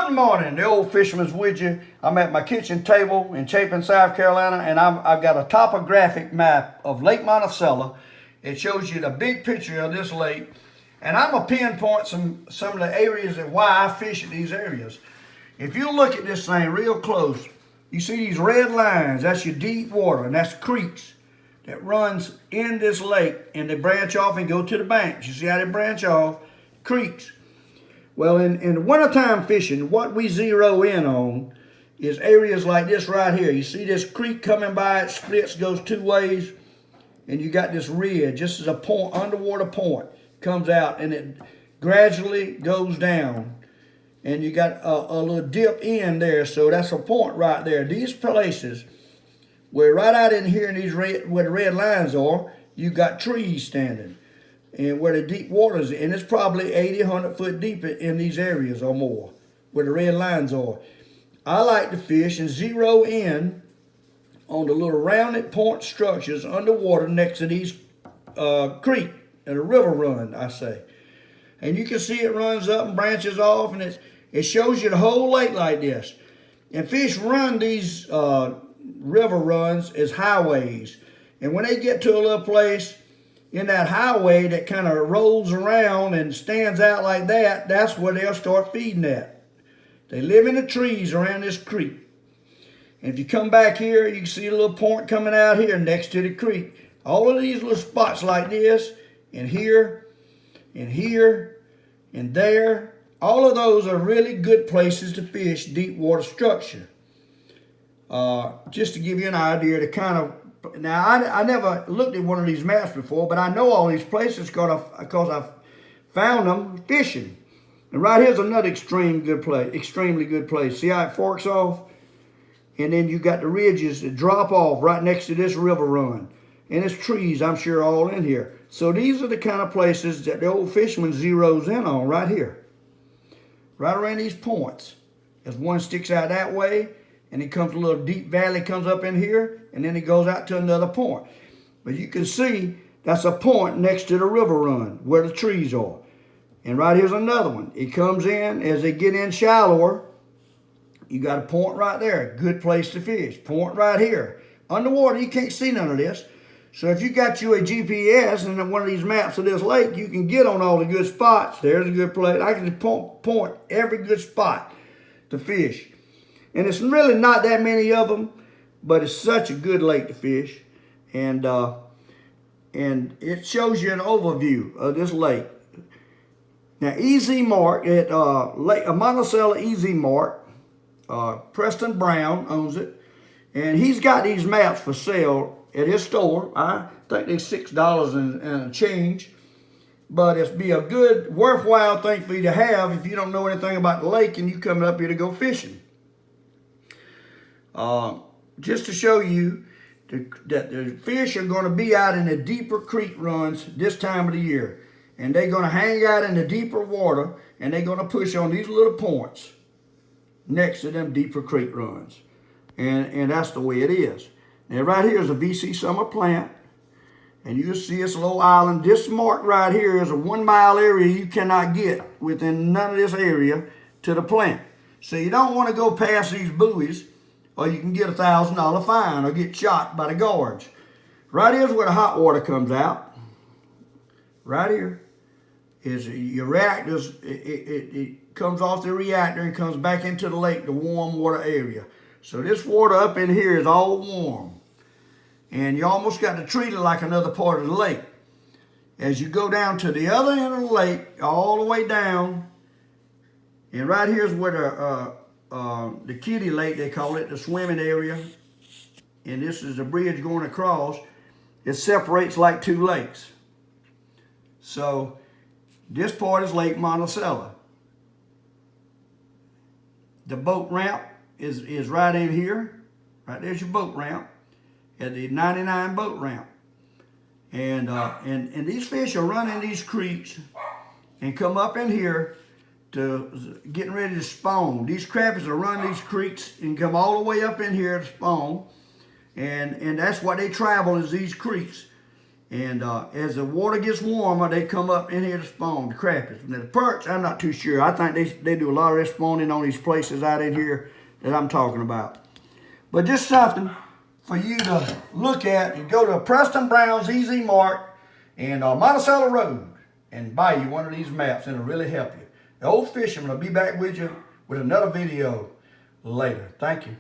Good morning, the Old Fisherman's with you. I'm at my kitchen table in Chapin, South Carolina, and I've got a topographic map of Lake Monticello. It shows you the big picture of this lake, and I'm going to pinpoint some of the areas and why I fish at these areas. If you look at this thing real close, you see these red lines. That's your deep water, and that's creeks that runs in this lake, and they branch off and go to the banks. You see how they branch off? Creeks. Well, in wintertime fishing, what we zero in on is areas like this right here. You see this creek coming by, it splits, goes two ways, and you got this ridge, just as a point, underwater point, comes out, and it gradually goes down. And you got a little dip in there, so that's a point right there. These places, where right out in here in these where the red lines are, you got trees standing. And where the deep water is, and it's probably 80, 100 foot deep in these areas or more, where the red lines are. I like to fish and zero in on the little rounded point structures underwater next to these creek and a river run, I say. And you can see it runs up and branches off, and it shows you the whole lake like this. And fish run these river runs as highways. And when they get to a little place in that highway that kind of rolls around and stands out like that, that's where they'll start feeding at. They live in the trees around this creek. And if you come back here, you can see a little point coming out here next to the creek. All of these little spots like this, and here, and here, and there, all of those are really good places to fish deep water structure. Just to give you an idea to kind of, now, I never looked at one of these maps before, but I know all these places because I've found them fishing. And right here's another extremely good place. See how it forks off? And then you got the ridges that drop off right next to this river run. And it's trees, I'm sure, all in here. So these are the kind of places that the Old Fisherman zeroes in on right here. Right around these points. As one sticks out that way, and it comes a little deep valley, comes up in here, and then it goes out to another point. But you can see that's a point next to the river run where the trees are. And right here's another one. It comes in, as they get in shallower, you got a point right there. Good place to fish. Point right here. Underwater, you can't see none of this. So if you got you a GPS and one of these maps of this lake, you can get on all the good spots. There's a good place. I can point every good spot to fish. And it's really not that many of them, but it's such a good lake to fish. And it shows you an overview of this lake. Now, Easy Mark at Lake Monticello Easy Mark, Preston Brown owns it. And he's got these maps for sale at his store. I think they're $6 and a change. But it's be a good, worthwhile thing for you to have if you don't know anything about the lake and you coming up here to go fishing. Just to show you that the fish are going to be out in the deeper creek runs this time of the year. And they're going to hang out in the deeper water, and they're going to push on these little points next to them deeper creek runs. And that's the way it is. Now right here is a VC summer plant. And you can see this little island. This mark right here is a 1 mile area you cannot get within none of this area to the plant. So you don't want to go past these buoys, or you can get a $1,000 fine or get shot by the guards. Right here's where the hot water comes out. Right here is your reactors. It comes off the reactor and comes back into the lake, the warm water area. So this water up in here is all warm. And you almost got to treat it like another part of the lake. As you go down to the other end of the lake, all the way down, and right here's where the kiddie lake, they call it, the swimming area. And this is the bridge going across. It separates like two lakes. So this part is Lake Monticello. The boat ramp is right in here. Right there's your boat ramp at the 99 boat ramp. And these fish are running these creeks and come up in here to getting ready to spawn. These crappies are running these creeks and come all the way up in here to spawn. And that's why they travel, is these creeks. And as the water gets warmer, they come up in here to spawn, the crappies. Now the perch, I'm not too sure. I think they do a lot of their spawning on these places out in here that I'm talking about. But just something for you to look at. You go to Preston Brown's Easy Mark and Monticello Road and buy you one of these maps, and it'll really help you. The Old Fisherman will be back with you with another video later. Thank you.